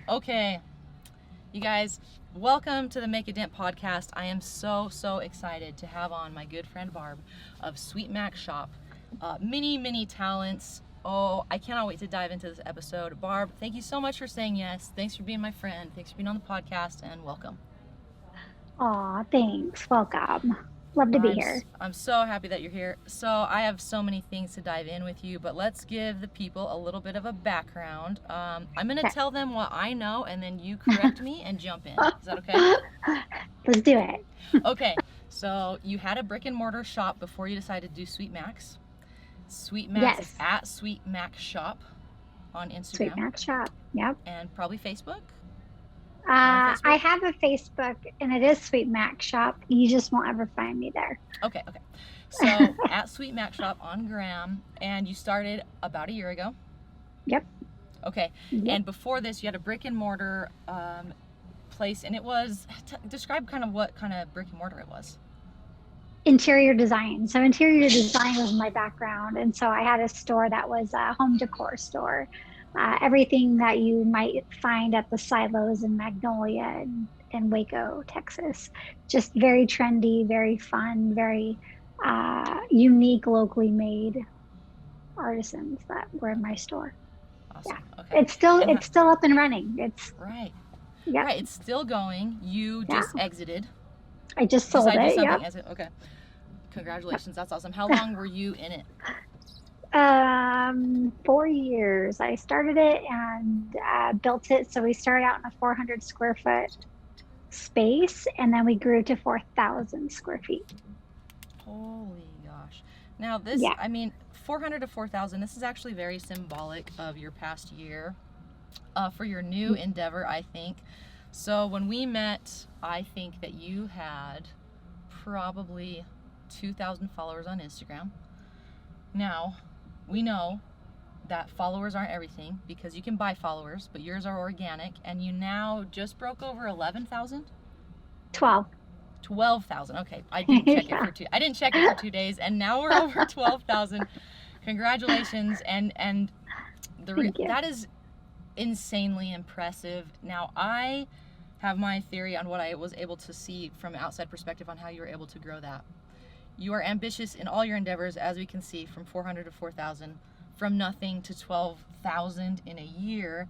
Okay, you guys, welcome to the Make a Dent podcast. I am so excited to have on my good friend Barb of Sweet Mac Shop. Many talents. Oh, I cannot wait to dive into this episode. Barb, thank you so much for saying yes. Thanks for being my friend. Thanks for being on the podcast, and welcome. Aw, thanks. Welcome. Love to be I'm here. I'm so happy that you're here. So I have so many things to dive in with you, but let's give the people a little bit of a background. I'm gonna Okay. tell them what I know, and then you correct me and jump in. Is that okay? Let's do it. Okay. So you had a brick and mortar shop before you decided to do Sweet Macs. Sweet Macs is Yes. at Sweet Mac Shop on Sweet Instagram Mac Shop. Yep. and probably Facebook. You're on I Facebook? have a Facebook and it is Sweet Mac Shop. You just won't ever find me there. Okay. So at Sweet Mac Shop on Gram, and you started about a year ago. Yep. Okay. Yep. And before this, you had a brick and mortar place, and it was describe kind of what kind of brick and mortar it was. Interior design. So interior design was my background. And so I had a store that was a home decor store. Everything that you might find at the silos in Magnolia and Waco, Texas. Just very trendy, very fun, very unique, locally made artisans that were in my store. Awesome. Yeah, Okay. And it's still up and running. It's right. yeah, Right. It's still going. You yeah. just exited. I just sold Decided to do it. something. Yep. Exit. Okay. Congratulations. That's awesome. How long were you in it? 4 years. I started it and built it. So we started out in a 400 square foot space, and then we grew to 4,000 square feet. Holy gosh. Now this, Yeah. I mean, 400 to 4,000, this is actually very symbolic of your past year for your new endeavor, I think. So when we met, I think that you had probably 2,000 followers on Instagram. Now, we know that followers aren't everything because you can buy followers, but yours are organic, and you now just broke over 11,000? 12. 12,000. Okay, I didn't check it Yeah. for two. I didn't check it for 2 days, and now we're over 12,000. Congratulations, and Thank you. that is insanely impressive. Now I have my theory on what I was able to see from an outside perspective on how you were able to grow that. You are ambitious in all your endeavors, as we can see, from 400 to 4,000, from nothing to 12,000 in a year.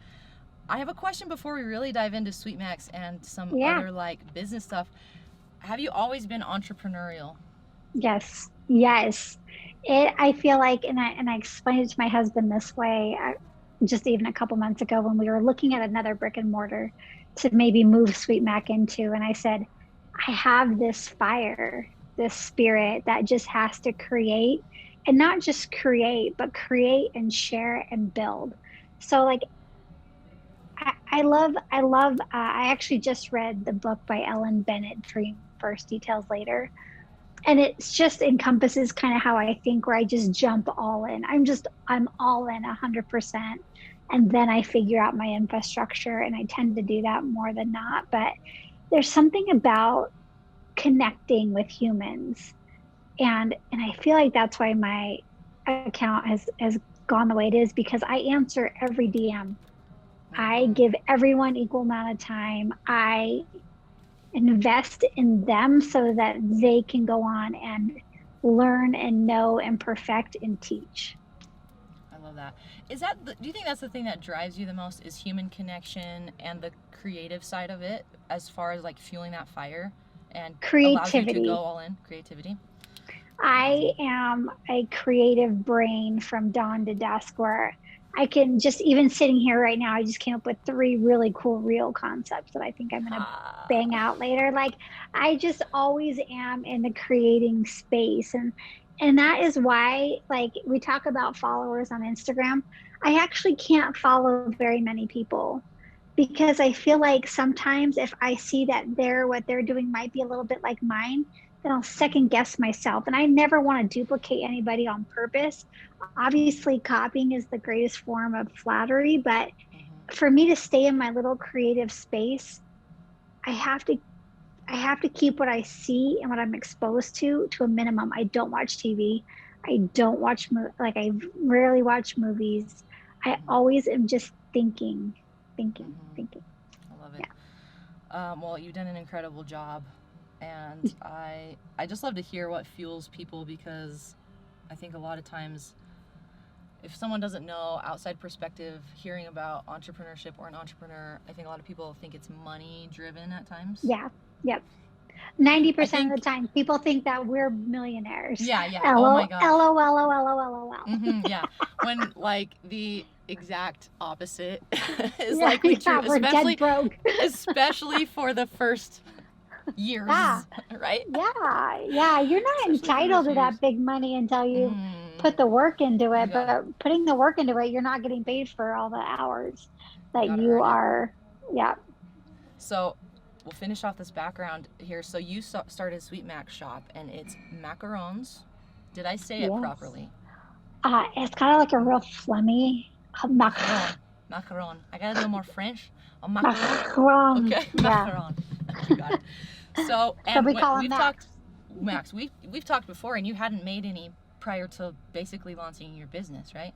I have a question before we really dive into Sweet Macs and some Yeah. other like business stuff. Have you always been entrepreneurial? Yes. Yes. I feel like, and I explained it to my husband this way, just even a couple months ago when we were looking at another brick and mortar to maybe move Sweet Mac into. And I said, I have this fire, this spirit that just has to create, and not just create, but create and share and build. So like, I actually just read the book by Ellen Bennett, Dream First, Details Later. And it's just encompasses kind of how I think, where I just jump all in. I'm all in 100%. And then I figure out my infrastructure, and I tend to do that more than not. But there's something about connecting with humans. And I feel like that's why my account has gone the way it is, because I answer every DM. I Mm-hmm. give everyone equal amount of time. I invest in them so that they can go on and learn and know and perfect and teach. I love that. Do you think that's the thing that drives you the most is human connection and the creative side of it as far as like fueling that fire and allows you to go Creativity. all in? Creativity? I Amazing. am a creative brain from dawn to dusk, where I can just, even sitting here right now, I just came up with three really cool reel concepts that I think I'm going to bang Ah. out later. Like, I just always am in the creating space. And that is why, like, we talk about followers on Instagram. I actually can't follow very many people because I feel like sometimes if I see that what they're doing might be a little bit like mine, then I'll second guess myself. And I never want to duplicate anybody on purpose. Obviously, copying is the greatest form of flattery, but Mm-hmm. for me to stay in my little creative space, I have to I have to keep what I see and what I'm exposed to a minimum. I don't watch TV. I don't watch like, I rarely watch movies. I Mm-hmm. always am just thinking, thinking, Mm-hmm. thinking. Well, you've done an incredible job, and I just love to hear what fuels people, because I think a lot of times, if someone doesn't know outside perspective, hearing about entrepreneurship or an entrepreneur, I think a lot of people think it's money driven at times. Yeah. Yep. 90% of the time, people think that we're millionaires. Yeah. Oh my gosh. LOL. Yeah. When like the exact opposite is Yeah, likely true, we're dead broke. especially for the first years, right? Yeah. You're not entitled to that big money until you put the work into it. But putting the work into it, you're not getting paid for all the hours that you are. Yeah. So we'll finish off this background here. So you started Sweet Mac Shop, and it's macarons. Did I say it properly? It's kind of like a real phlegmy macaron. I gotta do more French. Oh, macaron. Okay, macaron. You got it. So, and we call him Max. Max, we've talked before, and you hadn't made any prior to basically launching your business, right?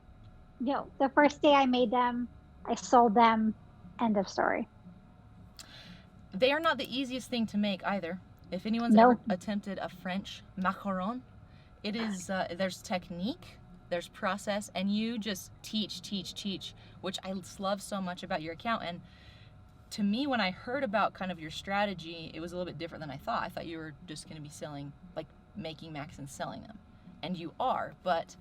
No, the first day I made them, I sold them. End of story. They are not the easiest thing to make either. If anyone's ever attempted a French macaron, it is there's technique, there's process, and you just teach, which I love so much about your account. And to me, when I heard about kind of your strategy, it was a little bit different than I thought. I thought you were just going to be selling, like making Macs and selling them, and you are. But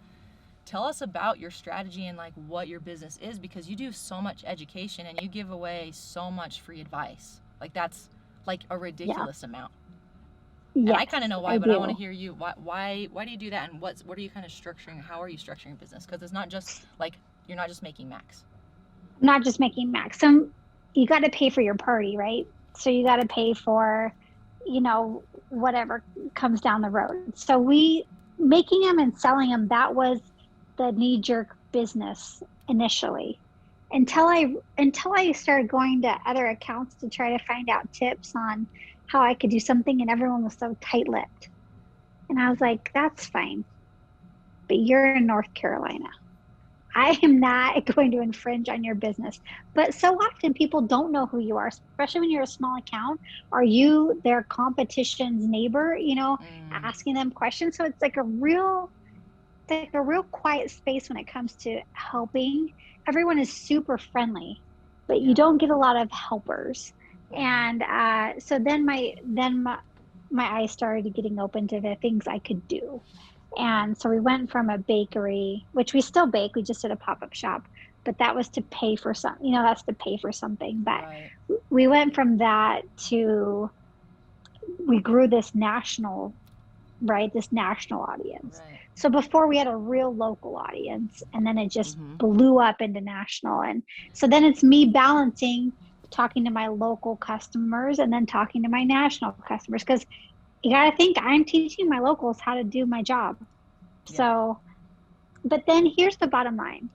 tell us about your strategy and like what your business is, because you do so much education and you give away so much free advice. Like that's like a ridiculous amount. Yeah, and I kind of know why, but I want to hear you. Why do you do that, and what are you kind of structuring? How are you structuring your business? Because it's not just like you're not just making Macs. I'm not just making Macs. So you got to pay for your party, right? So you got to pay for, whatever comes down the road. So making them and selling them, that was the knee-jerk business initially. Until I started going to other accounts to try to find out tips on how I could do something, and everyone was so tight-lipped. And I was like, that's fine, but you're in North Carolina. I am not going to infringe on your business. But so often people don't know who you are, especially when you're a small account. Are you their competition's neighbor, asking them questions? So it's like a real quiet space when it comes to helping. Everyone is super friendly, but you don't get a lot of helpers. And so then my eyes started getting open to the things I could do. And so we went from a bakery, which we still bake, we just did a pop-up shop, but that was to pay for something, that's to pay for something. But we went from that to, we grew this national audience. Right. So before we had a real local audience, and then it just blew up into national. And so then it's me balancing talking to my local customers and then talking to my national customers, because you got to think I'm teaching my locals how to do my job. Yeah. So, but then here's the bottom line.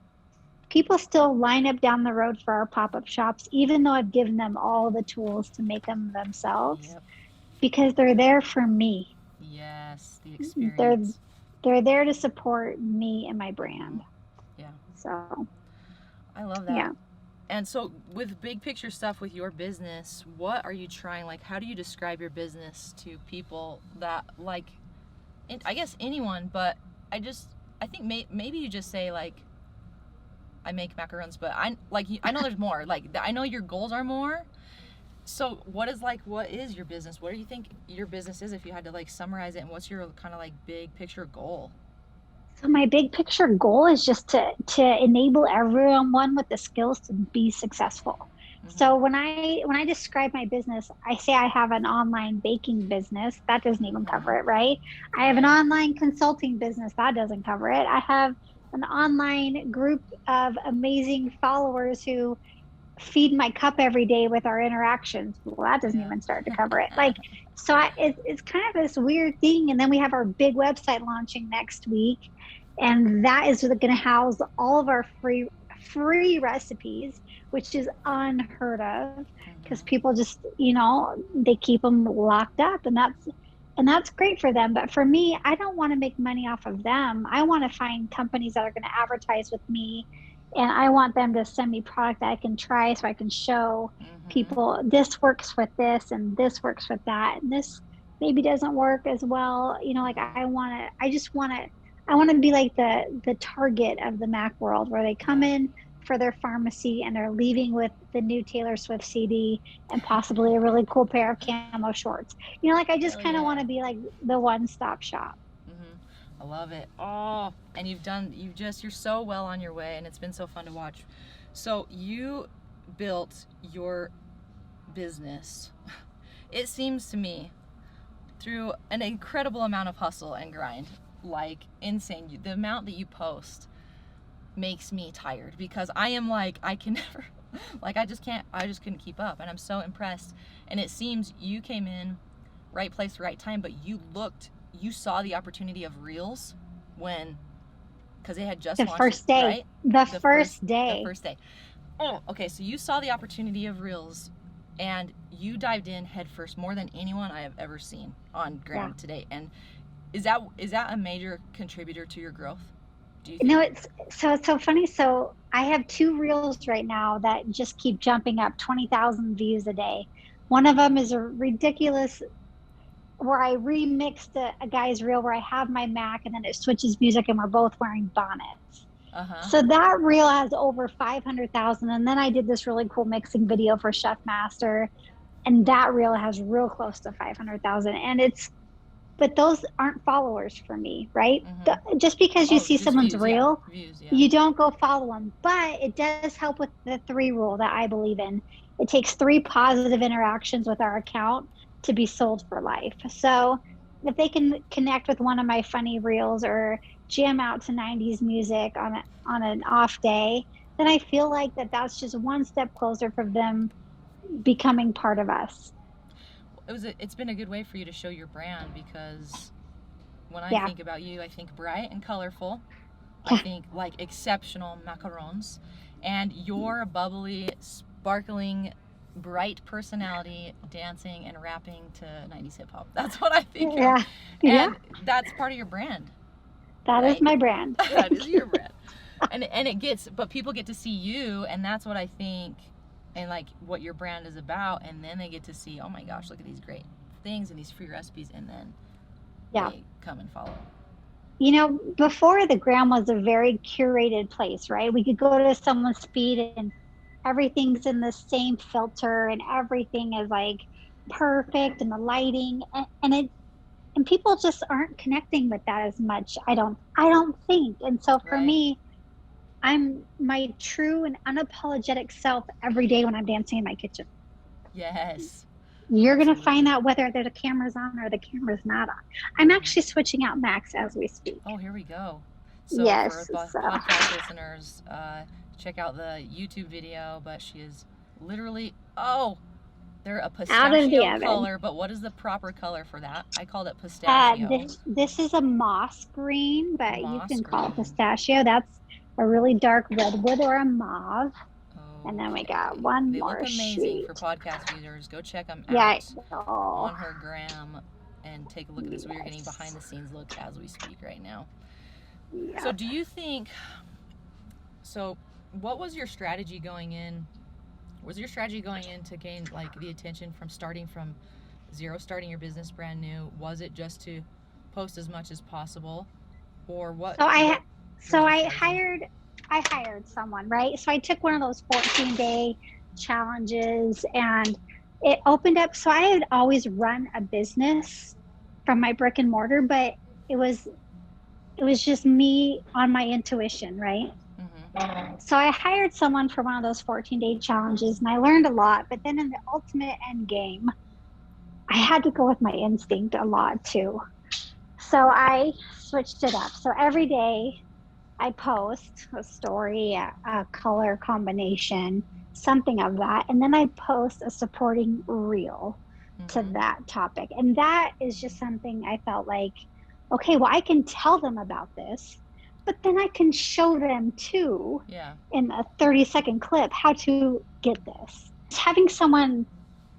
People still line up down the road for our pop-up shops, even though I've given them all the tools to make them themselves, because they're there for me. Yes, the experience. They're there to support me and my brand. Yeah. So I love that. Yeah. And so with big picture stuff with your business, what are you trying, like, how do you describe your business to people that, like, I guess anyone, but I think maybe you just say, like, I make macarons, but I know there's more. Like, I know your goals are more. So what is your business? What do you think your business is if you had to, like, summarize it? And what's your kind of, like, big picture goal? So my big picture goal is just to enable everyone with the skills to be successful. Mm-hmm. So when I describe my business, I say I have an online baking business. That doesn't even cover it, right? I have an online consulting business. That doesn't cover it. I have an online group of amazing followers who feed my cup every day with our interactions. Well, that doesn't even start to cover it. Like, so it's kind of this weird thing. And then we have our big website launching next week. And that is going to house all of our free recipes, which is unheard of, because people just, they keep them locked up, and that's great for them. But for me, I don't want to make money off of them. I want to find companies that are going to advertise with me and I want them to send me product that I can try so I can show Mm-hmm. people this works with this and this works with that. And this maybe doesn't work as well. Like I want to be like the target of the Mac world where they come Yeah. in for their pharmacy and they're leaving with the new Taylor Swift CD and possibly a really cool pair of camo shorts. Like I just Hell kind of want yeah. to be like the one-stop shop. I love it. Oh, and you're so well on your way, and it's been so fun to watch. So you built your business, it seems to me, through an incredible amount of hustle and grind, like insane. The amount that you post makes me tired because I am like, I can never, like, I just couldn't keep up, and I'm so impressed. And it seems you came in right place, right time, but you saw the opportunity of Reels because they had just The launched first it, day. right? The first day. The first day. Oh, okay. So you saw the opportunity of Reels, and you dived in headfirst more than anyone I have ever seen on Gram today. And is that a major contributor to your growth? Do you think? It's so funny. So I have 2 reels right now that just keep jumping up 20,000 views a day. One of them is a ridiculous where I remixed a guy's reel where I have my Mac and then it switches music and we're both wearing bonnets. Uh-huh. So that reel has over 500,000. And then I did this really cool mixing video for Chef Master, and that reel has real close to 500,000. But those aren't followers for me, right? Just because you see someone's views, reel, views, yeah. you don't go follow them. But it does help with the 3 rule that I believe in. It takes 3 positive interactions with our account to be sold for life. So if they can connect with one of my funny reels or jam out to 90s music on an off day, then I feel like that's just one step closer for them becoming part of us. It's been a good way for you to show your brand, because when I Yeah. think about you, I think bright and colorful. Yeah. I think like exceptional macarons, and your bubbly, sparkling, bright personality dancing and rapping to 90s hip hop. That's what I think of. Yeah. And that's part of your brand. That right? is my brand. That is your brand. But people get to see you, and that's what I think, and like what your brand is about, and then they get to see, oh my gosh, look at these great things and these free recipes, and then they come and follow. Before, the Gram was a very curated place, right? We could go to someone's feed and everything's in the same filter and everything is like perfect, and the lighting and people just aren't connecting with that as much. I don't think. And so for me, I'm my true and unapologetic self every day when I'm dancing in my kitchen. Yes. You're going to find out whether the camera's on or the camera's not on. I'm actually switching out Max as we speak. Oh, here we go. So yes. For podcast listeners, check out the YouTube video, but she is literally, they're a pistachio color, but what is the proper color for that? I called it pistachio. This is a moss green, but you can call it pistachio. That's a really dark redwood or a mauve. And then we got one more look amazing sheet. For podcast viewers. Go check them out on her Gram and take a look at this. We are getting behind the scenes look as we speak right now. Yeah. So do you think, what was your strategy going in? Was your strategy going in to gain like the attention from starting from zero, starting your business brand new? Was it just to post as much as possible, or what? So I hired someone, right? So I took one of those 14-day challenges, and it opened up. So I had always run a business from my brick and mortar, but it was just me on my intuition, right? Mm-hmm. So I hired someone for one of those 14-day challenges, and I learned a lot. But then in the ultimate end game, I had to go with my instinct a lot too. So I switched it up. So every day I post a story, a color combination, something of that. And then I post a supporting reel to that topic. And that is just something I felt like, okay, well, I can tell them about this, but then I can show them too in a 30-second clip how to get this. It's having someone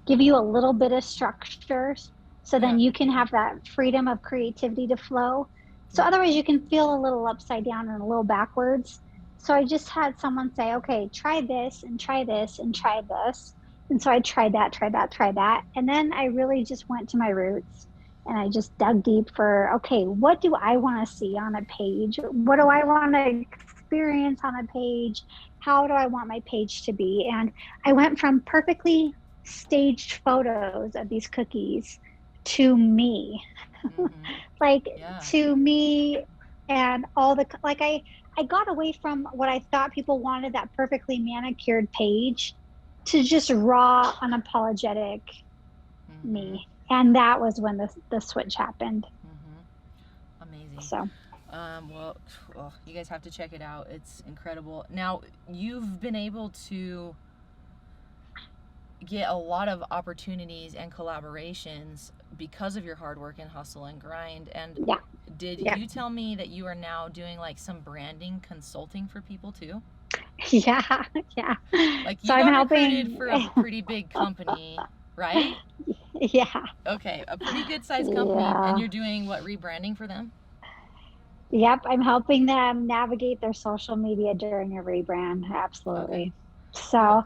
give you a little bit of structure so then you can have that freedom of creativity to flow. So otherwise you can feel a little upside down and a little backwards. So I just had someone say, okay, try this and try this and try this. And so I tried that, tried that, tried that. And then I really just went to my roots and I just dug deep for, okay, what do I want to see on a page? What do I want to experience on a page? How do I want my page to be? And I went from perfectly staged photos of these cookies to me, like Yeah. to me and all the, like I got away from what I thought people wanted, that perfectly manicured page, to just raw, unapologetic me. And that was when the switch happened. Amazing. So, Well, you guys have to check it out. It's incredible. Now, you've been able to get a lot of opportunities and collaborations because of your hard work and hustle and grind. And yeah. did Yeah. you tell me that you are now doing like some branding consulting for people too? Yeah. Yeah. Like you So I'm got recruited helping. for a pretty big company, right? Yeah. Okay, a pretty good sized company, and Yeah. you're doing what, rebranding for them? Yep. I'm helping them navigate their social media during a rebrand. Okay. Absolutely. Well, So,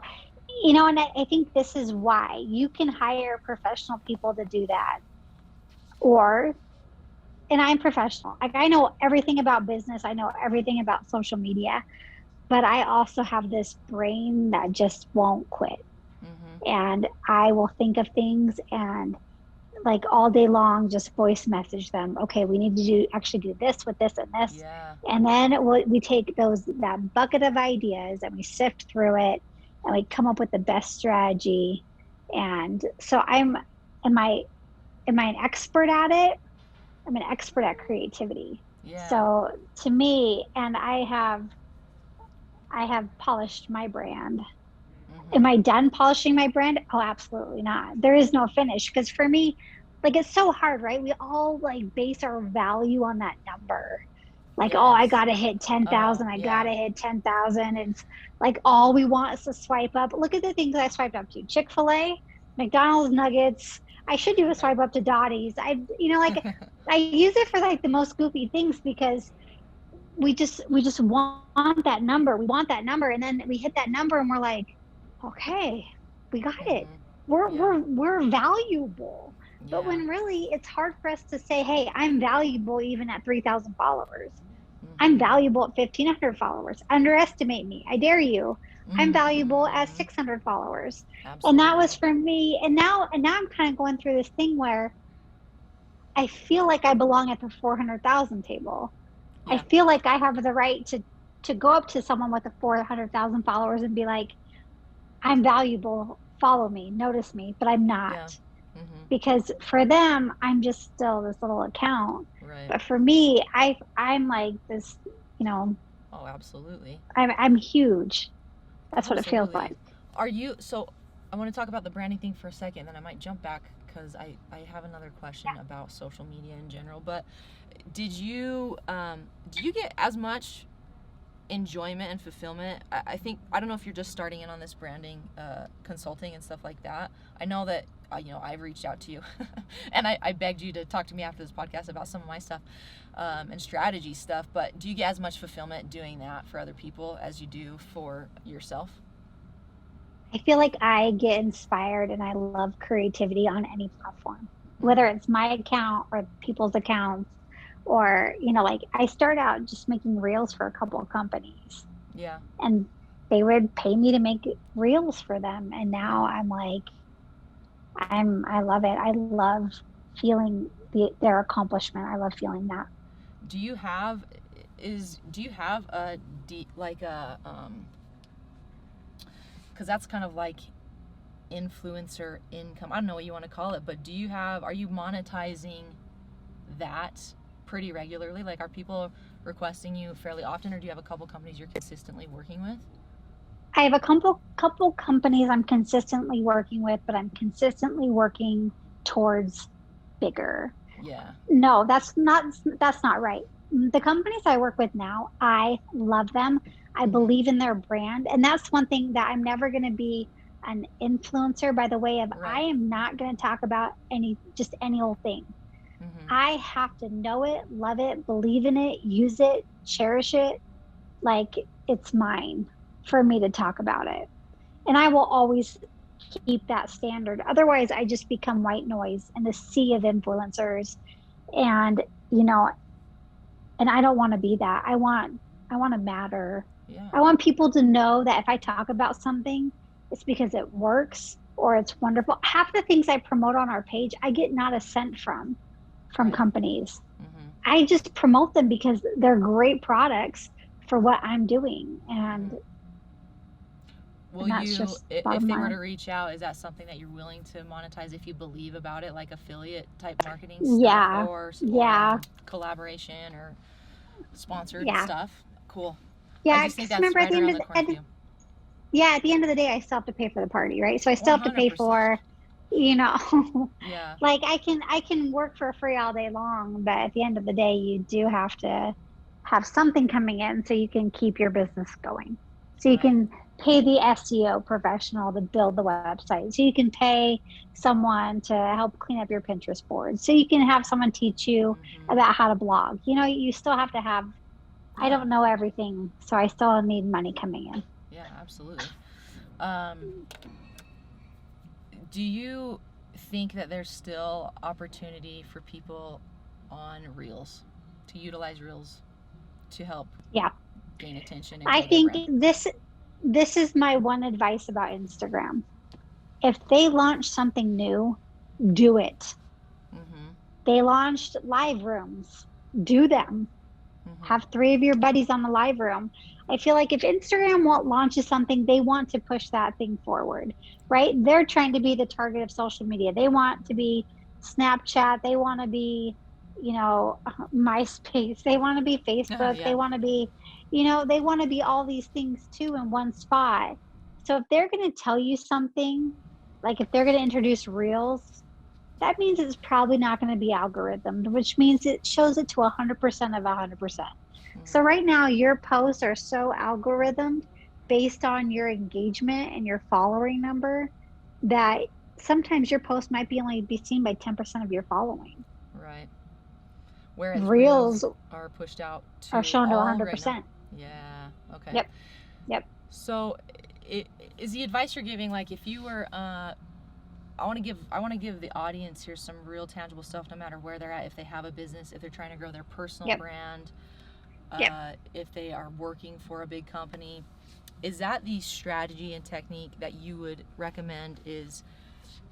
and I think this is why you can hire professional people to do that. Or, and I'm professional. Like I know everything about business, I know everything about social media, but I also have this brain that just won't quit. And I will think of things and like all day long just voice message them, okay, we need to do this with this and this. yeah. And then we take that bucket of ideas and we sift through it and we come up with the best strategy. And so am I an expert at it? I'm an expert at creativity. Yeah. So to me, and I have polished my brand. Am I done polishing my brand? Oh, absolutely not. There is no finish, because for me, like it's so hard, right? We all like base our value on that number. Like, oh, I Yes. gotta hit 10,000. I Yeah. gotta hit 10,000. It's like all we want is to swipe up. Look at the things I swiped up to: Chick-fil-A, McDonald's nuggets. I should do a swipe up to Dottie's. Like I use it for like the most goofy things, because we just want that number. We want that number, and then we hit that number, and we're like, okay, we got it. We're valuable. But Yeah. when really it's hard for us to say, hey, I'm valuable even at 3,000 followers. I'm Mm-hmm. valuable at 1,500 followers. Underestimate me. I dare you. I'm valuable at 600 followers. And that Absolutely. was for me. And now I'm kind of going through this thing where I feel like I belong at the 400,000 table. I Yeah. feel like I have the right to go up to someone with a 400,000 followers and be like, I'm valuable. Follow me, notice me, but I'm not. Yeah. Mm-hmm. Because for them, I'm just still this little account. Right. But for me, I'm like this, you know, Oh, absolutely. I'm huge. That's what it feels Absolutely. like. Are you, so I want to talk about the branding thing for a second, then I might jump back because I have another question about social media in general. But do you get as much enjoyment and fulfillment? I think, I don't know if you're just starting in on this branding consulting and stuff like that. I know that I've reached out to you and I begged you to talk to me after this podcast about some of my stuff and strategy stuff, but do you get as much fulfillment doing that for other people as you do for yourself? I feel like I get inspired and I love creativity on any platform, whether it's my account or people's accounts, or, like I started out just making reels for a couple of companies. Yeah. And they would pay me to make reels for them. And now I'm like, I love it. I love feeling their accomplishment. I love feeling that. Do you have a because that's kind of like influencer income. I don't know what you want to call it, but are you monetizing that pretty regularly? Like, are people requesting you fairly often, or do you have a couple companies you're consistently working with? I have a couple companies I'm consistently working with, but I'm consistently working towards bigger. Yeah. No, that's not right. The companies I work with now, I love them. I believe in their brand. And that's one thing, that I'm never going to be an influencer by the way of, I am not going to talk about just any old thing. I have to know it, love it, believe in it, use it, cherish it. like it's mine for me to talk about it. And I will always keep that standard. Otherwise, I just become white noise in the sea of influencers. And, you know, and I don't want to be that. I want to matter. Yeah. I want people to know that if I talk about something, it's because it works or it's wonderful. Half the things I promote on our page, I get not a cent from Right. companies. Mm-hmm. I just promote them because they're great products for what I'm doing. And Will that's you, just if bottom they were line. to reach out, is that something that you're willing to monetize if you believe about it, like affiliate type marketing Yeah. stuff or Yeah. collaboration or sponsored Yeah. stuff? Cool. I Yeah. just think Because that's remember, right around the corner for you. yeah, at the end of the day, I still have to pay for the party, right? So I still have to pay 100%. for, you know, Yeah. like I can work for free all day long, but at the end of the day, you do have to have something coming in so you can keep your business going. So you Right. can pay the SEO professional to build the website. So you can pay someone to help clean up your Pinterest board. So you can have someone teach you Mm-hmm. about how to blog. You know, you still have to have, I Yeah. don't know everything, so I still need money coming in. Yeah, absolutely. Um, do you think that there's still opportunity for people on Reels to utilize Reels to help Yeah. gain attention and I grow their think brand? this is my one advice about Instagram. If they launch something new, do it. Mm-hmm. They launched live rooms. Do them. Mm-hmm. Have three of your buddies on the live room. I feel like if Instagram launches something, they want to push that thing forward, right? They're trying to be the target of social media. They want to be Snapchat. They want to be, you know, MySpace. They want to be Facebook. Yeah. They want to be, you know, they want to be all these things too in one spot. So if they're going to tell you something, like if they're going to introduce Reels, that means it's probably not going to be algorithmed, which means it shows it to 100% of 100%. So Mm-hmm. right now, your posts are so algorithmed based on your engagement and your following number that sometimes your post might be only be seen by 10% of your following. Right. Whereas Reels Reels are pushed out are to shown to all right now. 100%. Yeah. Okay. Yep. Yep. So, is the advice you're giving like if you were I want to give the audience here some real tangible stuff no matter where they're at, if they have a business, if they're trying to grow their personal Yep. brand, Yep. if they are working for a big company. Is that the strategy and technique that you would recommend? Is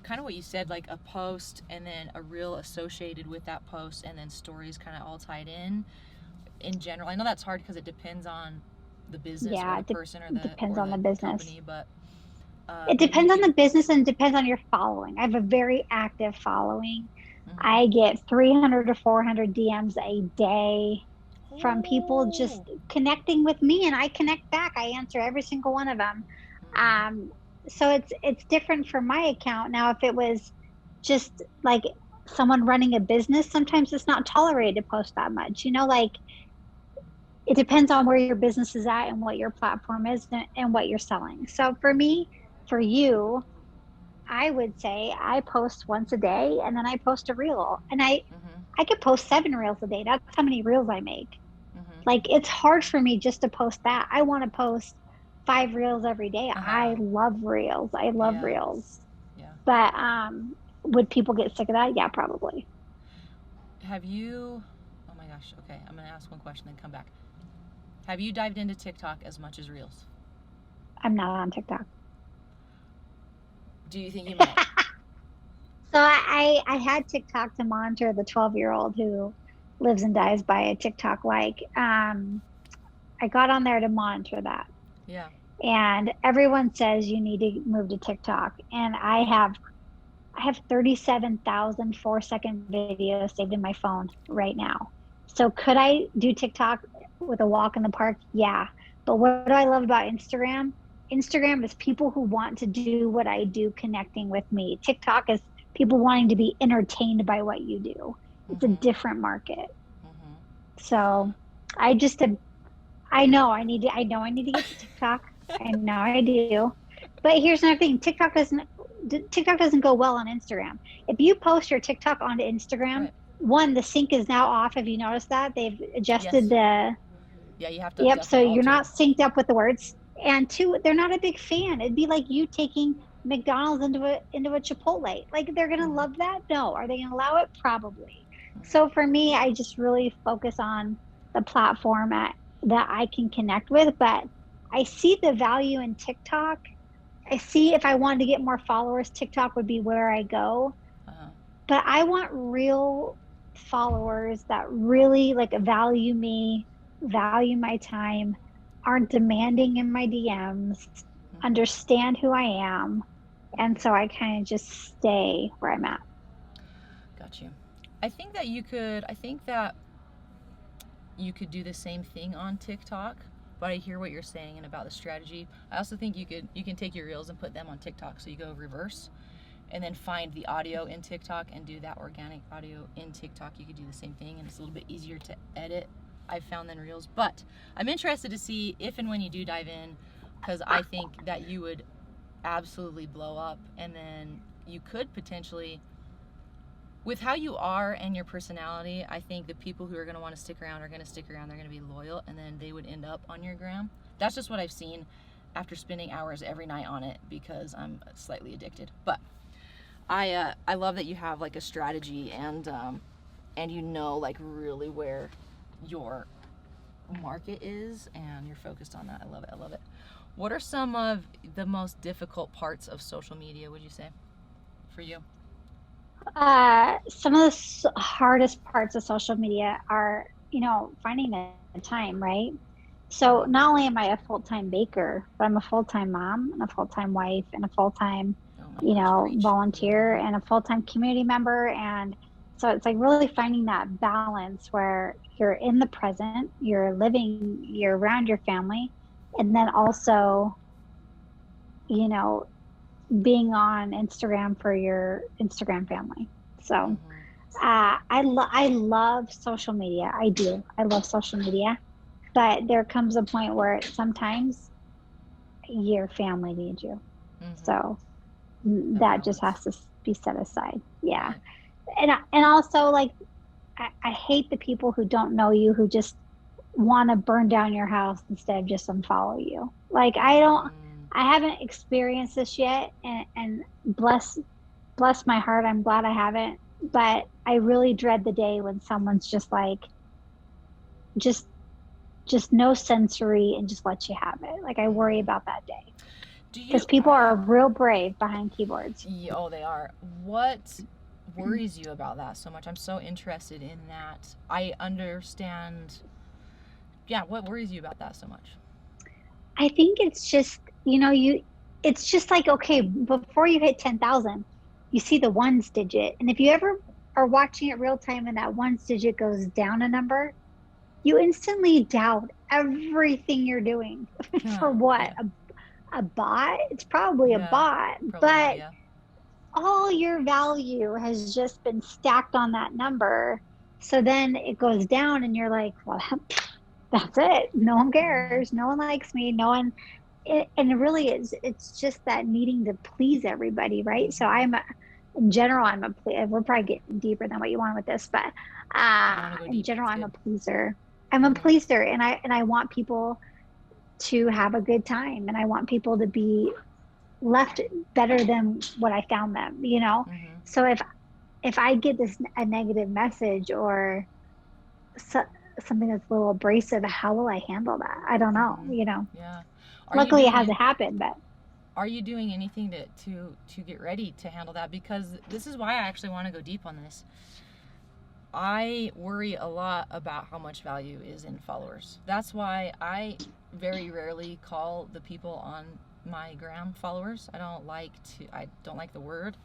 kind of what you said, like a post and then a reel associated with that post and then stories kind of all tied in general? I know that's hard because it depends on the business or Yeah. the person or Depends on the business. company, but It maybe you depends on could. the business and depends on your following. I have a very active following. Mm-hmm. I get 300 to 400 DMs a day from people just Oh. connecting with me, and I connect back. I answer every single one of them. Mm-hmm. Um, so it's different for my account. Now, if it was just like someone running a business, sometimes it's not tolerated to post that much. You know, like it depends on where your business is at and what your platform is and what you're selling. So for me, for you, I would say I post once a day and then I post a reel. And Mm-hmm. I could post 7 reels a day. That's how many reels I make. Mm-hmm. Like it's hard for me just to post that. I want to post 5 reels every day. Uh-huh. I love reels. I love Yeah. reels. Yeah. But would people get sick of that? Yeah, probably. Have you? Oh my gosh. Okay, I'm gonna ask one question, then come back. Have you dived into TikTok as much as Reels? I'm not on TikTok. Do you think you might? So I had TikTok to monitor the 12-year-old who lives and dies by a TikTok like. I got on there to monitor that. Yeah. And everyone says you need to move to TikTok. And I have 37,000 4-second videos saved in my phone right now. So could I do TikTok with a walk in the park? Yeah. But what do I love about Instagram? Instagram is people who want to do what I do connecting with me. TikTok is people wanting to be entertained by what you do. It's a Mm-hmm. different market. Mm-hmm. So I just I know I need to get to TikTok. I know I do. But here's another thing. TikTok doesn't go well on Instagram. If you post your TikTok onto Instagram, Right. one, the sync is now off. Have you noticed that? They've Yes. adjusted the Yeah, you have to Yep. So definitely you're alter. not synced up with the words. And two, they're not a big fan. It'd be like you taking McDonald's into a Chipotle. Like they're gonna Mm-hmm. love that? No. Are they gonna allow it? Probably. Mm-hmm. So for me, I just really focus on the platform that I can connect with. But I see the value in TikTok. I see if I wanted to get more followers, TikTok would be where I go. Uh-huh. But I want real followers that really like value me, value my time, aren't demanding in my DMs, Mm-hmm. understand who I am. And Mm-hmm. so I kind of just stay where I'm at. Got you. I think that you could do the same thing on TikTok, but I hear what you're saying and about the strategy. I also think you can take your reels and put them on TikTok. So you go reverse and then find the audio in TikTok and do that organic audio in TikTok. You could do the same thing, and it's a little bit easier to edit, I've found, than reels. But I'm interested to see if and when you do dive in, because I think that you would absolutely blow up, and then you could potentially, with how you are and your personality, I think the people who are going to want to stick around are going to stick around. They're going to be loyal, and then they would end up on your gram. That's just what I've seen after spending hours every night on it, because I'm slightly addicted. But I love that you have like a strategy, and you know like really where your market is, and you're focused on that. I love it. I love it. What are some of the most difficult parts of social media, would you say, for you? Some of the hardest parts of social media are, finding the time, right? So Mm-hmm. not only am I a full-time baker, but I'm a full-time mom and a full-time wife and a full-time, Oh my gosh, preach. volunteer and a full-time community member. And so it's like really finding that balance where you're in the present, you're around your family, and then also, you know, being on Instagram for your Instagram family. So Mm-hmm. I love social media. I do. I love social media, but there comes a point where sometimes your family needs you. Mm-hmm. So The that just balance. has to be set aside. Yeah. Right. And also like I hate the people who don't know you who just want to burn down your house instead of just unfollow you. Like Mm. I haven't experienced this yet, and bless my heart, I'm glad I haven't. But I really dread the day when someone's just like just just no sensory and just let you have it. Like I worry Mm-hmm. about that day Do you? because people are real brave behind keyboards. Oh, they are. What worries you about that so much? I'm so interested in that. I understand. Yeah, what worries you about that so much? I think it's just, it's just like, okay, before you hit 10,000, you see the ones digit. And if you ever are watching it real time and that ones digit goes down a number, you instantly doubt everything you're doing. For what? Yeah. A bot? It's probably a Yeah. bot, Probably, but yeah. all your value has just been stacked on that number. So then it goes down and you're like, well, that's it. No one Mm-hmm. cares. No one likes me. No one, and it really is, it's just that needing to please everybody, right? So Mm-hmm. in general, we're probably getting deeper than what you want with this, but I want to go in deep. general, It's I'm a good. pleaser. I'm a Mm-hmm. pleaser, and I want people to have a good time, and I want people to be left better than what I found them. Mm-hmm. So if I get a negative message or so, something that's a little abrasive, how will I handle that? I don't know. Mm-hmm. Yeah. Are you Luckily, it doing hasn't it? happened, but Are you doing anything to get ready to handle that? Because this is why I actually want to go deep on this. I worry a lot about how much value is in followers. That's why I very rarely call the people on my gram followers. I don't like the word.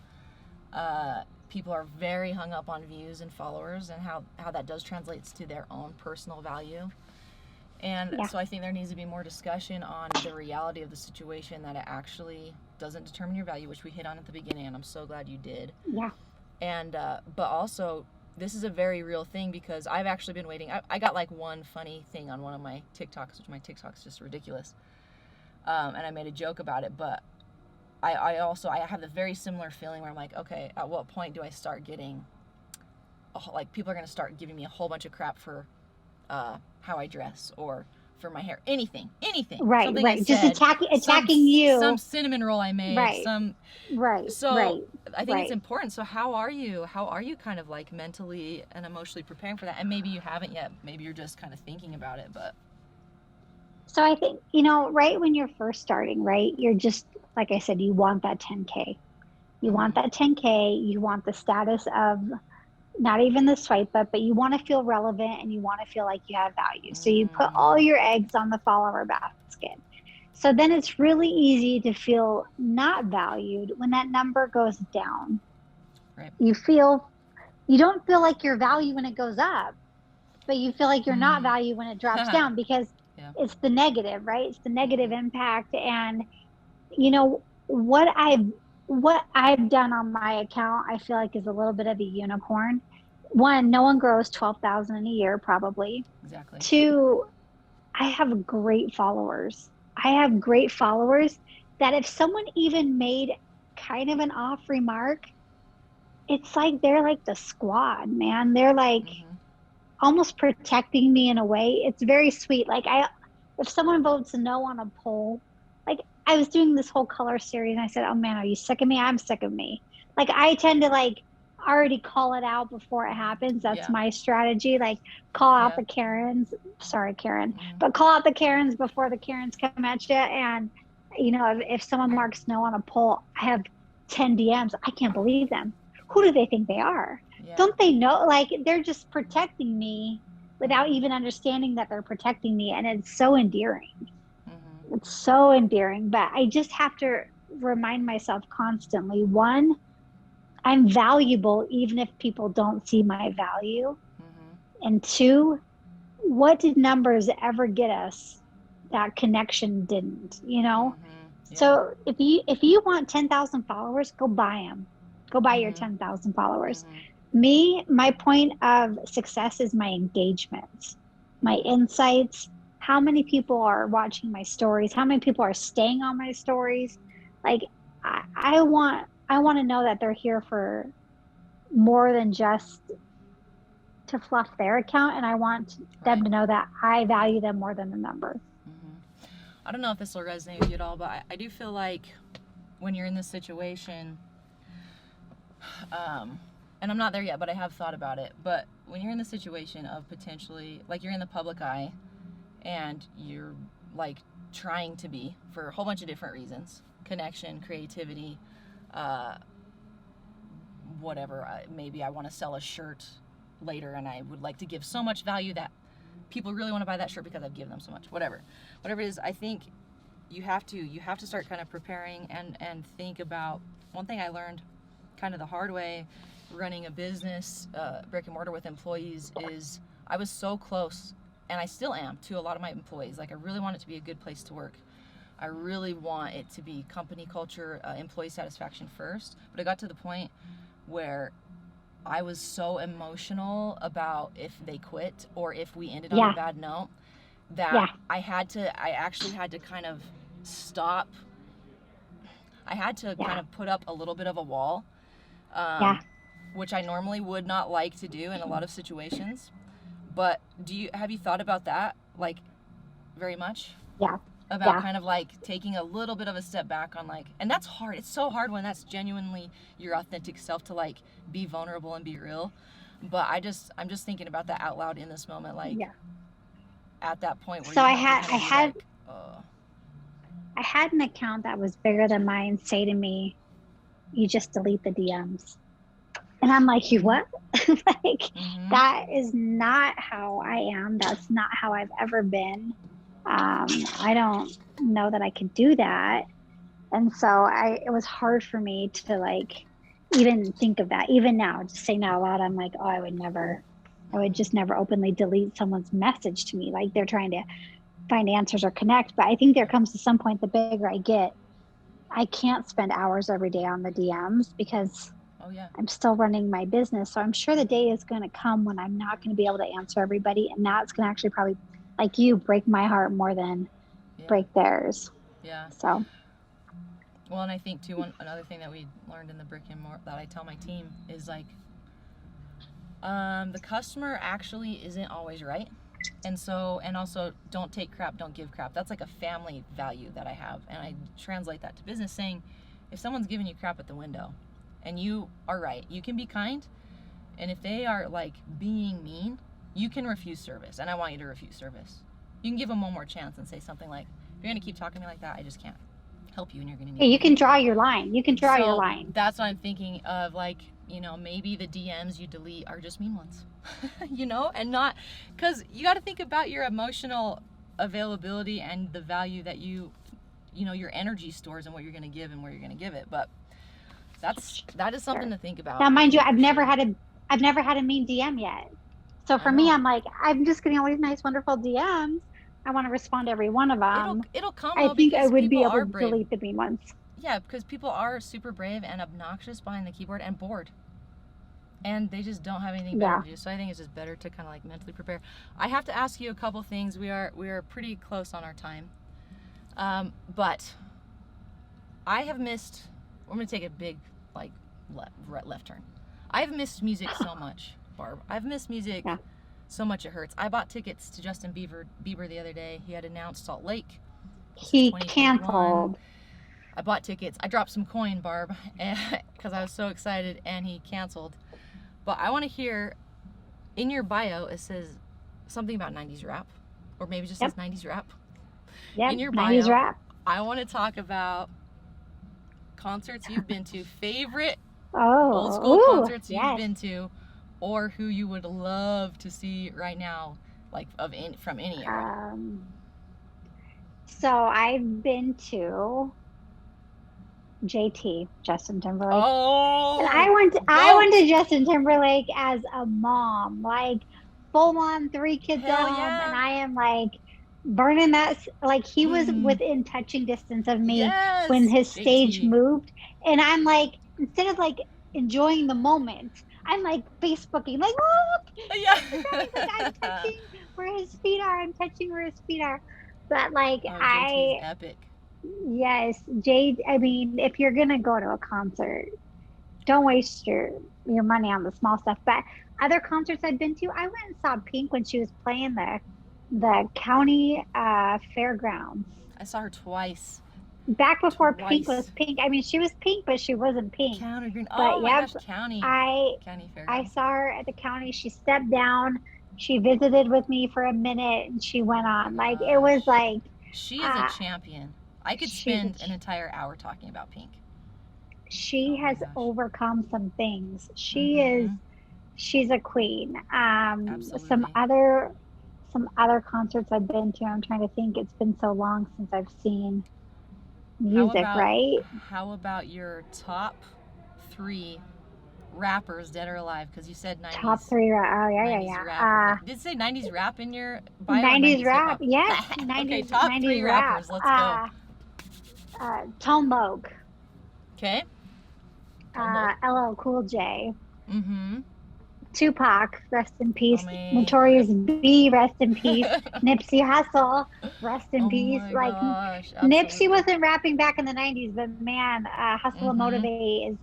People are very hung up on views and followers, and how that does translates to their own personal value. And yeah, so I think there needs to be more discussion on the reality of the situation, that it actually doesn't determine your value, which we hit on at the beginning, and I'm so glad you did. yeah, And but also, this is a very real thing, because I've actually been waiting. I got like one funny thing on one of my TikToks, which my TikTok's just ridiculous, and I made a joke about it. But I have the very similar feeling where I'm like, okay, at what point do I start getting like people are going to start giving me a whole bunch of crap for how I dress, or for my hair, anything, Right, something right. I Just said, attacking you. some cinnamon roll I made, Right, right, so right, I think it's right. important. So how are you kind of like mentally and emotionally preparing for that? And maybe you haven't yet, maybe you're just kind of thinking about it, but So I think, right when you're first starting, right, you're just, like I said, you want that 10K. You mm-hmm. want that 10K. You want the status of not even the swipe up, but you want to feel relevant and you want to feel like you have value. So you put all your eggs on the follower basket. So then it's really easy to feel not valued when that number goes down. Right. You don't feel like you're valued when it goes up, but you feel like you're not valued when it drops down because yeah. it's the negative, right? It's the negative impact. And you know what I've done on my account, I feel like is a little bit of a unicorn. One, no one grows 12,000 in a year, probably. Exactly. Two, I have great followers. I have great followers that if someone even made kind of an off remark, it's like they're like the squad, man. They're like almost protecting me in a way. It's very sweet. If someone votes no on a poll, like I was doing this whole color series and I said, "Oh man, are you sick of me? I'm sick of me." Like I tend to like already call it out before it happens. That's my strategy. Like call out the Karens. Sorry, Karen, but call out the Karens before the Karens come at you. And if someone marks no on a poll, I have 10 DMs. I can't believe them. Who do they think they are? Don't they know? Like they're just protecting me without even understanding that they're protecting me. And it's so endearing. It's so endearing. But I just have to remind myself constantly, one, I'm valuable even if people don't see my value. And two, what did numbers ever get us that connection didn't, So if you want 10,000 followers, go buy them. Go buy your 10,000 followers. My point of success is my engagements, my insights, how many people are watching my stories, how many people are staying on my stories. Like I want to know that they're here for more than just to fluff their account, and I want them to know that I value them more than the number. I don't know if this will resonate with you at all, but I do feel like when you're in this situation, and I'm not there yet, but I have thought about it, but when you're in the situation of potentially, like you're in the public eye and you're like trying to be for a whole bunch of different reasons, connection, creativity, whatever, maybe I want to sell a shirt later and I would like to give so much value that people really want to buy that shirt because I've given them so much, whatever it is. I think you have to start kind of preparing and think about. One thing I learned kind of the hard way running a business, brick and mortar with employees, is I was so close, and I still am, to a lot of my employees. Like I really want it to be a good place to work. I really want it to be company culture, employee satisfaction first. But it got to the point where I was so emotional about if they quit or if we ended on a bad note that I actually had to kind of stop. I had to kind of put up a little bit of a wall, which I normally would not like to do in a lot of situations. But have you thought about that, like, very much? Yeah. About kind of like taking a little bit of a step back on like, and that's hard. It's so hard when that's genuinely your authentic self to like be vulnerable and be real. But I'm just thinking about that out loud in this moment, like at that point where so you I had I had an account that was bigger than mine say to me, "You just delete the DMs." And I'm like, "You what?" Like that is not how I am. That's not how I've ever been. I don't know that I could do that. And so it was hard for me to like even think of that. Even now, just saying out loud, I'm like, oh, I would just never openly delete someone's message to me. Like they're trying to find answers or connect. But I think there comes to some point, the bigger I get, I can't spend hours every day on the DMs because I'm still running my business. So I'm sure the day is going to come when I'm not going to be able to answer everybody. And that's going to actually probably, like you, break my heart more than break theirs. Yeah. So. Well, and I think too, another thing that we learned in the brick and mortar that I tell my team is like, the customer actually isn't always right. And so, and also, don't take crap, don't give crap. That's like a family value that I have. And I translate that to business, saying, if someone's giving you crap at the window, and you are right, you can be kind. And if they are like being mean, you can refuse service. And I want you to refuse service. You can give them one more chance and say something like, if you're going to keep talking to me like that, I just can't help you and you're going to need Yeah, you me. can draw your line. You can draw So your line. that's what I'm thinking of, like, you know, maybe the DMs you delete are just mean ones, you know, and not, because you got to think about your emotional availability and the value that you know, your energy stores and what you're going to give and where you're going to give it. But that is something to think about. Now, mind you, I've never Sure. had a mean DM yet. So for I me, know. I'm like, I'm just getting all these nice, wonderful DMs. I want to respond to every one of them. It'll come I though, think I because would be people able are to brave. delete the mean ones. Yeah, because people are super brave and obnoxious behind the keyboard and bored. And they just don't have anything better to do. So I think it's just better to kind of like mentally prepare. I have to ask you a couple things. We are pretty close on our time. But I have missed, we're going to take a big like left turn. I've missed music so much, Barb. I've missed music so much it hurts. I bought tickets to Justin Bieber the other day. He had announced Salt Lake. He canceled. I bought tickets. I dropped some coin, Barb, because I was so excited, and he canceled. But I want to hear, in your bio, it says something about 90s rap, or maybe just says 90s rap. Yep, in your bio, 90s rap. I want to talk about concerts you've been to, favorite old school concerts you've been to, or who you would love to see right now, like from any era. So I've been to JT, Justin Timberlake. Oh, and I went to Justin Timberlake as a mom, like full on 3 kids at home, and I am like burning that, like he was within touching distance of me when his stage moved, and I'm like, instead of like enjoying the moment, I'm like Facebooking, like look, I'm touching where his feet are, but like JT's epic. Yes, Jade. I mean, if you're gonna go to a concert, don't waste your money on the small stuff. But other concerts I've been to, I went and saw Pink when she was playing the county fairgrounds. I saw her twice. Back before Pink was Pink. I mean, she was Pink, but she wasn't Pink. County Green. Oh my gosh, county fairgrounds. I saw her at the county. She stepped down. She visited with me for a minute, and she went on. Like it was like she is a champion. I could spend an entire hour talking about Pink. She has overcome some things. She's a queen. Absolutely. Some other concerts I've been to, I'm trying to think. It's been so long since I've seen music, right? How about your top 3 rappers, dead or alive? Because you said 90s. Top 3 rap. Oh, yeah. Did it say 90s rap in your bio? 90s rap, yes. 90s, okay, top 90s 3 rappers. Let's go. Tone Loc. Okay. LL Cool J. Mm-hmm. Tupac, rest in peace. Oh, Notorious B, rest in peace. Nipsey Hussle, rest in peace. Like gosh, Nipsey wasn't rapping back in the 90s, but man, Hustle and Motivate is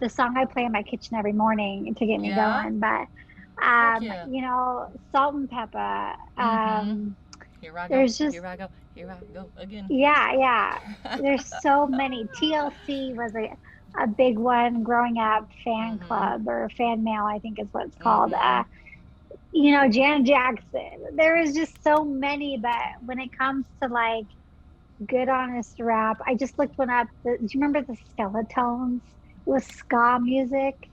the song I play in my kitchen every morning to get me going. But you know, Salt and Pepper. Here I go again. Yeah. There's so many. TLC was a big one growing up. Fan club or fan mail, I think is what it's called. You know, Janet Jackson. There is just so many, but when it comes to like good, honest rap, I just looked one up. Do you remember the Skeletones? It was ska music.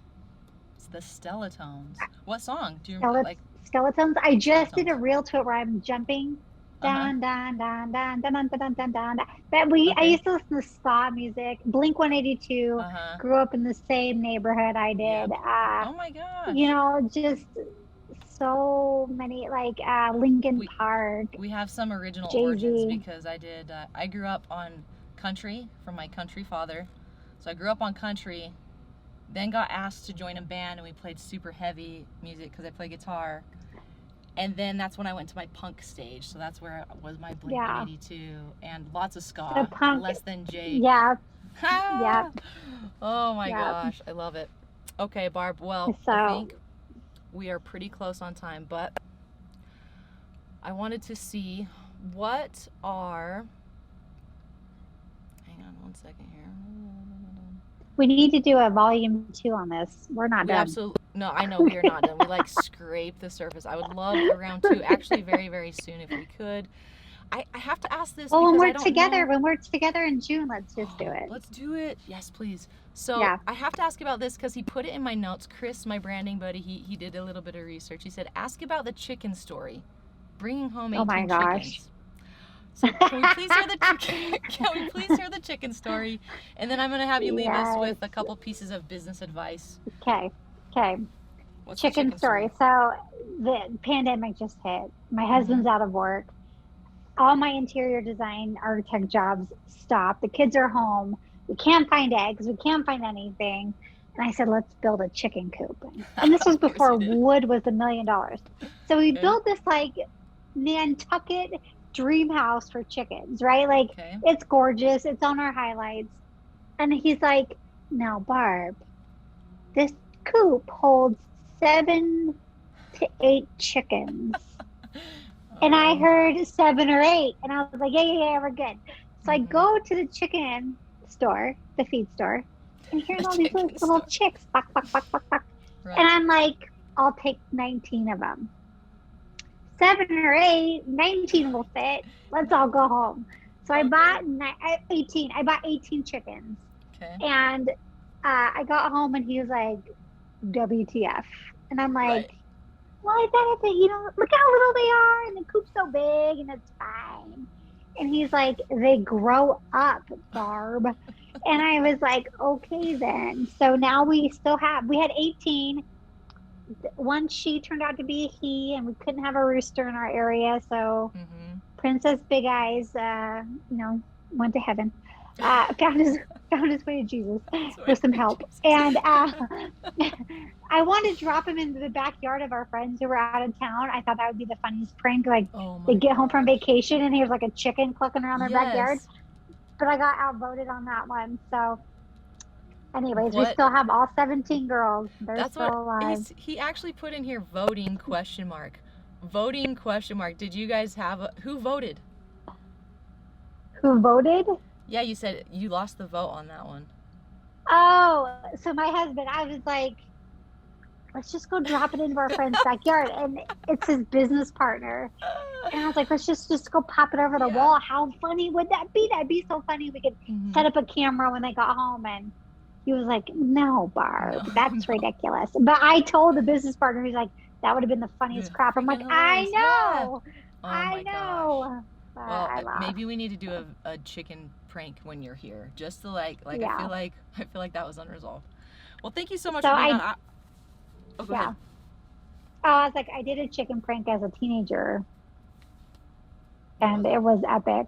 It's the Skeletones. What song? Do you remember? Like Skeletones? I just did a reel to it where I'm jumping. Dun, dun, dun, dun, dun, dun, dun, dun, dun. But I used to listen to ska music. Blink 182. Grew up in the same neighborhood I did. Oh my gosh. You know, just so many, like Linkin Park. We have some original Jay-Z. origins because I grew up on country from my country father. So I grew up on country, then got asked to join a band, and we played super heavy music because I play guitar. And then that's when I went to my punk stage. So that's where was my Blink 182 and lots of ska. Less Than Jake. Yeah. Oh my gosh, I love it. Okay, Barb. Well, I think we are pretty close on time, but I wanted to see what are, hang on one second here. We need to do a volume 2 on this. We're not We done. absolutely, no, I know we are not done. We like scrape the surface. I would love a round 2, actually very, very soon if we could. I have to ask this Well, because when I we're don't together, know. when we're together in June, let's just do it. Let's do it. Yes, please. So Yeah. I have to ask about this because he put it in my notes. Chris, my branding buddy, he did a little bit of research. He said, ask about the chicken story, bringing home 18 Oh my gosh. chickens. So can we please hear the chicken? Can we please hear the chicken story? And then I'm gonna have you leave us with a couple pieces of business advice. Okay. What's the Chicken story. So the pandemic just hit. My husband's out of work. All my interior design architect jobs stopped. The kids are home. We can't find eggs. We can't find anything. And I said, let's build a chicken coop. And this was before wood was $1 million. So we built this like Nantucket dream house for chickens, right? Like it's gorgeous. It's on our highlights. And he's like, now, Barb, this coop holds 7 to 8 chickens. And I heard 7 or 8. And I was like, yeah, we're good. So I go to the chicken store, the feed store, and here's all these little chicks. Buck. Right. And I'm like, I'll take 19 of them. 7 or 8, 19 will fit. Let's all go home. So I bought 18. I bought 18 chickens. Okay. And I got home and he was like, WTF. And I'm like, well, I thought look how little they are, and the coop's so big, and it's fine. And he's like, they grow up, Barb. And I was like, okay then. So now we had 18. One she turned out to be a he, and we couldn't have a rooster in our area. So Princess Big Eyes, went to heaven. Found his way to Jesus with some help. And I wanted to drop him into the backyard of our friends who were out of town. I thought that would be the funniest prank. Like they get home from vacation and here's like a chicken clucking around their backyard. But I got outvoted on that one. So anyways, we still have all 17 girls. They're still alive. He actually put in here voting ? Voting ? Did you guys have who voted? Who voted? Yeah, you said you lost the vote on that one. Oh, so my husband, I was like, let's just go drop it into our friend's backyard. And it's his business partner. And I was like, let's just go pop it over the wall. How funny would that be? That'd be so funny. We could set up a camera when they got home. And he was like, no, Barb, that's ridiculous. But I told the business partner, he's like, that would have been the funniest crap. I'm like, I know. I know. Well, maybe we need to do a chicken prank when you're here, just to I feel like that was unresolved. Well, thank you so much for being on. Go ahead. Oh, I was like, I did a chicken prank as a teenager, and it was epic.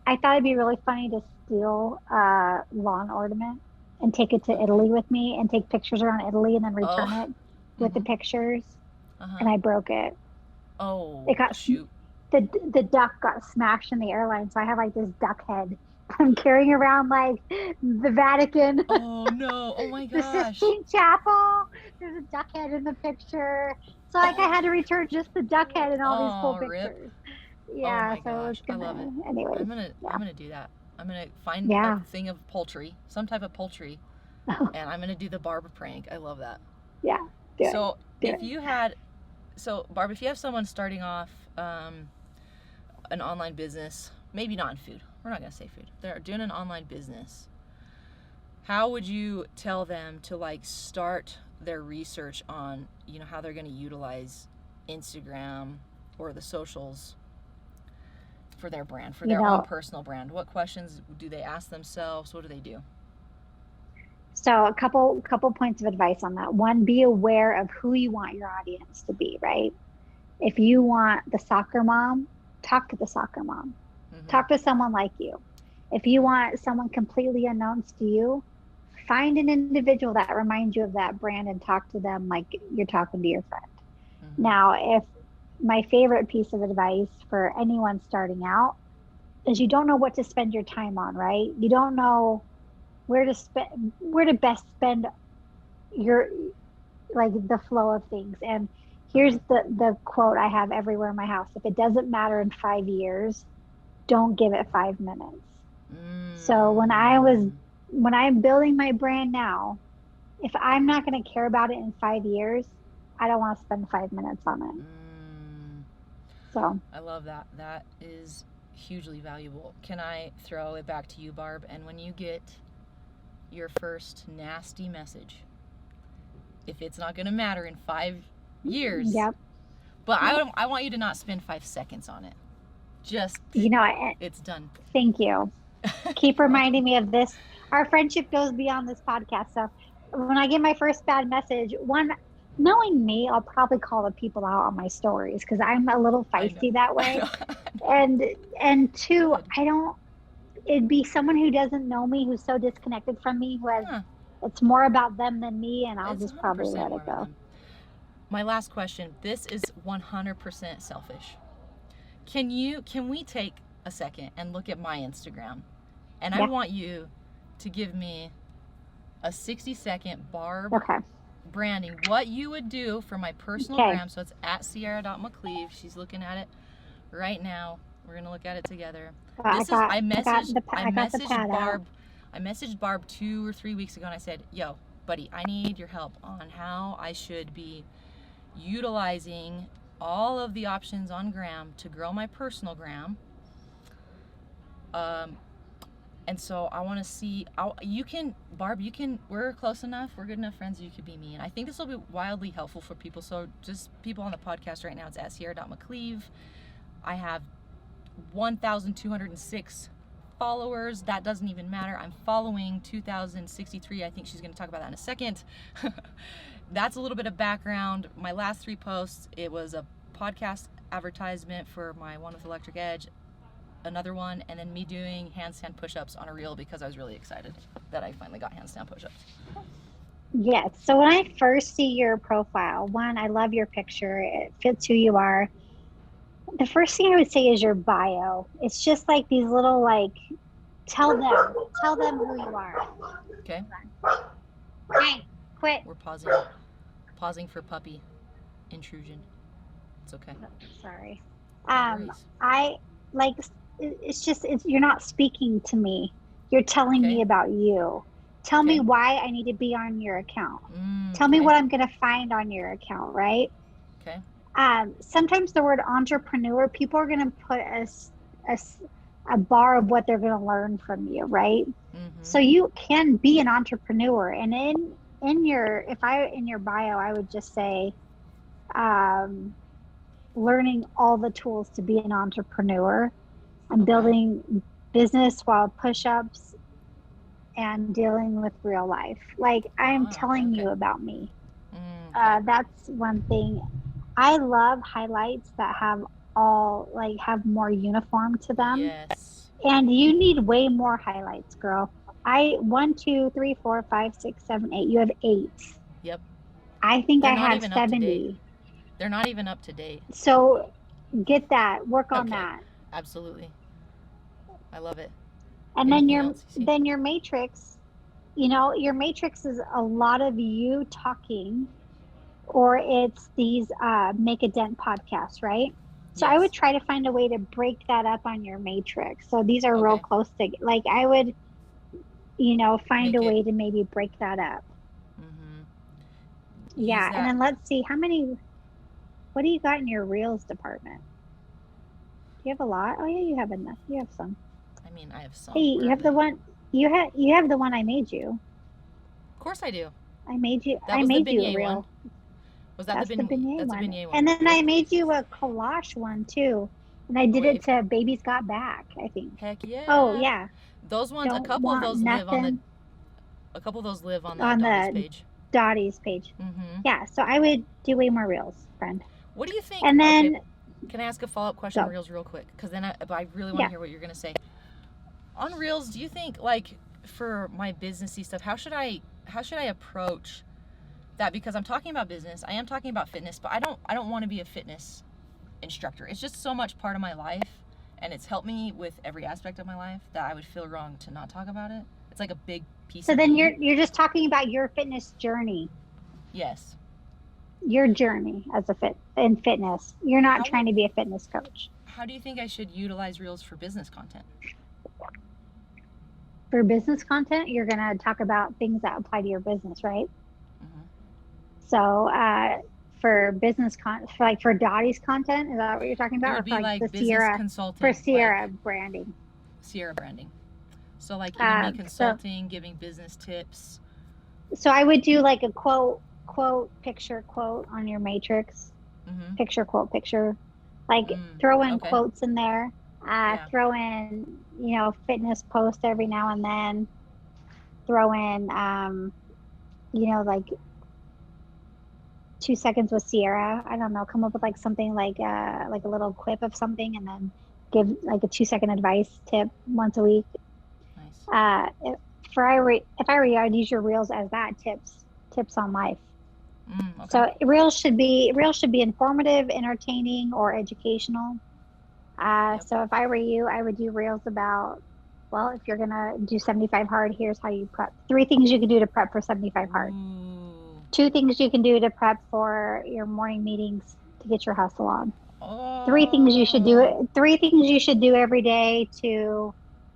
I thought it'd be really funny to steal a lawn ornament and take it to Italy with me and take pictures around Italy and then return it with the pictures. And I broke it. Oh, it got shoot. The duck got smashed in the airline, so I have like this duck head. I'm carrying around like the Vatican. Oh no! Oh my gosh! The Sistine Chapel. There's a duck head in the picture. So I had to return just the duck head and all these cool pictures. Yeah. Oh my gosh! I love it. Anyway, I'm gonna do that. I'm gonna find a thing of poultry, some type of poultry, and I'm gonna do the Barb prank. I love that. Yeah. Barb, if you have someone starting off an online business, maybe not in food. We're not going to say food. They're doing an online business. How would you tell them to start their research on, how they're going to utilize Instagram or the socials for their brand, for their own personal brand? What questions do they ask themselves? What do they do? So a couple points of advice on that. One, be aware of who you want your audience to be, right? If you want the soccer mom, talk to the soccer mom. Talk to someone like you. If you want someone completely unknown to you, find an individual that reminds you of that brand and talk to them like you're talking to your friend. Now, if my favorite piece of advice for anyone starting out is you don't know what to spend your time on, right? You don't know where to best spend your the flow of things. And Here's the quote I have everywhere in my house. If it doesn't matter in 5 years, don't give it 5 minutes. So when I'm building my brand now, if I'm not going to care about it in 5 years, I don't want to spend 5 minutes on it. So I love that. That is hugely valuable. Can I throw it back to you, Barb? And when you get your first nasty message, if it's not going to matter in 5 years, yep. But I want you to not spend 5 seconds on it. Just, it's done. Thank you. Keep reminding me of this. Our friendship goes beyond this podcast. So when I get my first bad message, one, knowing me, I'll probably call the people out on my stories because I'm a little feisty that way. And two, it'd be someone who doesn't know me, who's so disconnected from me, who has, it's more about them than me, and I'll just probably let it go. My last question, this is 100% selfish. Can we take a second and look at my Instagram? And I want you to give me a 60-second Barb branding, what you would do for my personal gram. So it's at Sierra.McCleve. She's looking at it right now. We're going to look at it together. I messaged Barb 2 or 3 weeks ago and I said, yo, buddy, I need your help on how I should be utilizing all of the options on gram to grow my personal gram. And so I want to see, Barb, we're close enough, we're good enough friends, you could be me. And I think this will be wildly helpful for people. So just people on the podcast right now, it's at Sierra.McCleve. I have 1,206 followers. That doesn't even matter. I'm following 2,063. I think she's going to talk about that in a second. That's a little bit of background. My last 3 posts, it was a podcast advertisement for my one with Electric Edge, another one, and then me doing handstand push-ups on a reel because I was really excited that I finally got handstand push-ups. Yes. So when I first see your profile, one, I love your picture. It fits who you are. The first thing I would say is your bio. It's just like these little, tell them who you are. Okay. Hey, quit. We're pausing for puppy intrusion. It's okay. Sorry. You're not speaking to me. You're telling me about you. Tell me why I need to be on your account. Tell me what I'm going to find on your account, right? Okay. Sometimes the word entrepreneur, people are going to put a bar of what they're going to learn from you, right? Mm-hmm. So you can be an entrepreneur, and in your bio, I would just say, learning all the tools to be an entrepreneur. I'm building business while push-ups and dealing with real life. I'm telling you about me. That's one thing. I love highlights that have have more uniform to them. Yes. And you need way more highlights, girl. 1, 2, 3, 4, 5, 6, 7, 8. You have 8. Yep. I think I have 70. They're not even up to date. So get that. Work on that. Absolutely. I love it. And then your matrix, your matrix is a lot of you talking, or it's these Make a Dent podcasts, right? So I would try to find a way to break that up on your matrix. So these are real close to, I would, find a way to maybe break that up. Mm-hmm. Yeah. And then let's see, what do you got in your reels department? Do you have a lot? Oh yeah, you have enough. You have some. I mean, I have some. Hey, you have the one. You have the one I made you. Of course I do. I made you a reel. One. Was that the beignet one? And then I made you a collage one too, and I did it to Baby's Got Back, I think. Heck yeah. Oh yeah. Those ones. A couple of those live on the page. Dottie's page. Mm-hmm. Yeah. So I would do way more reels, friend. What do you think? And then, can I ask a follow-up question on reels real quick? Because then I really want to hear what you're gonna say. On reels, do you think for my businessy stuff, how should I approach that? Because I'm talking about business, I am talking about fitness, but I don't want to be a fitness instructor. It's just so much part of my life, and it's helped me with every aspect of my life that I would feel wrong to not talk about it. It's like a big piece. So then you're just talking about your fitness journey. Yes. your journey as in fitness. You're not How- trying to be a fitness coach. How do you think I should utilize Reels for business content? For business content, you're going to talk about things that apply to your business, right? Mhm. So for business for Dottie's content, is that what you're talking It about? would Or be for like the business Sierra, consulting. for Sierra like branding? Sierra branding. So like me consulting, giving business tips. So I would do like a quote, picture, quote on your matrix. Mm-hmm. Picture, quote, picture. Like throw in okay. quotes in there. Yeah. Throw in, fitness post every now and then. Throw in, like 2 seconds with Sierra. I don't know. Come up with like something like a little clip of something, and then give like a 2-second advice tip once a week. Nice. If I were you, I'd use your reels as that tips on life. Okay. So reels should be informative, entertaining, or educational. Yep. So if I were you, I would do reels about, well, if you're gonna do 75 hard, here's how you prep. 3 things you can do to prep for 75 hard. Ooh. 2 things you can do to prep for your morning meetings to get your hustle on. Oh. 3 things you should do. 3 things you should do every day to,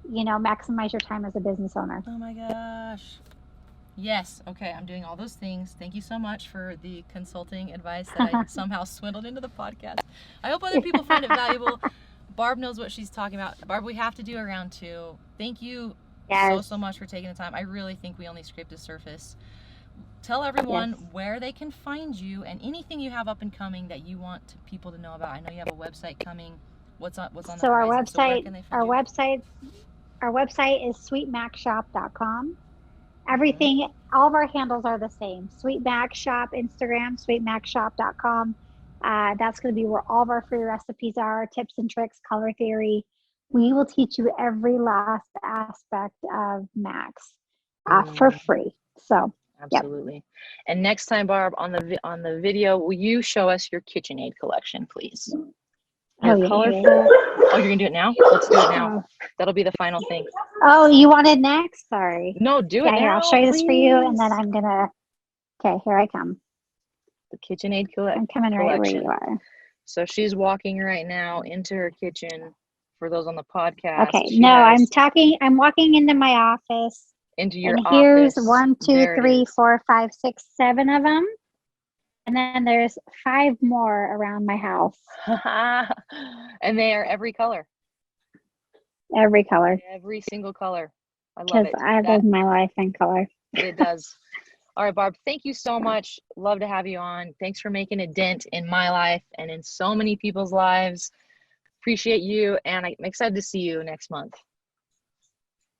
maximize your time as a business owner. Oh my gosh. Yes. Okay. I'm doing all those things. Thank you so much for the consulting advice that I somehow swindled into the podcast. I hope other people find it valuable. Barb knows what she's talking about. Barb, we have to do a round 2. Thank you so much for taking the time. I really think we only scraped the surface. Tell everyone where they can find you and anything you have up and coming that you want people to know about. I know you have a website coming. What's on the So our horizon? website, our website is sweetmacshop.com. Everything, all of our handles are the same. Sweet Mac Shop, Instagram, sweetmacshop.com. That's going to be where all of our free recipes are, tips and tricks, color theory. We will teach you every last aspect of Macs for free. So absolutely. Yep. And next time, Barb, on the video, will you show us your KitchenAid collection, please? Colorful. Oh, you're gonna do it now? Let's do it now. That'll be the final thing. Oh, you wanted next? Sorry. No, do it now. Here, I'll show you this for you, and then I'm gonna. Okay, here I come. The KitchenAid collection. I'm coming right where you are. So she's walking right now into her kitchen. For those on the podcast. Okay. No, I'm walking into my office. Into your office. Here's 1, 2, 3, 4, 5, 6, 7 of them. And then there's 5 more around my house. And they are every color. Every color. Every single color. I love it. Because I live my life in color. It does. All right, Barb, thank you so much. Love to have you on. Thanks for making a dent in my life and in so many people's lives. Appreciate you. And I'm excited to see you next month.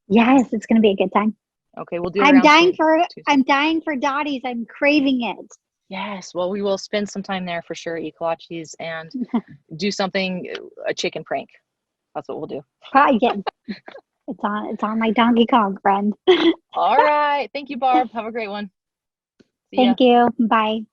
Yes, it's going to be a good time. Okay, we'll do. I'm dying for Dottie's. I'm craving it. Yes, well, we will spend some time there for sure. Eat kolaches and do something, a chicken prank. That's what we'll do. Yeah. It's on my Donkey Kong friend. All right, thank you, Barb. Have a great one. Thank you. Bye.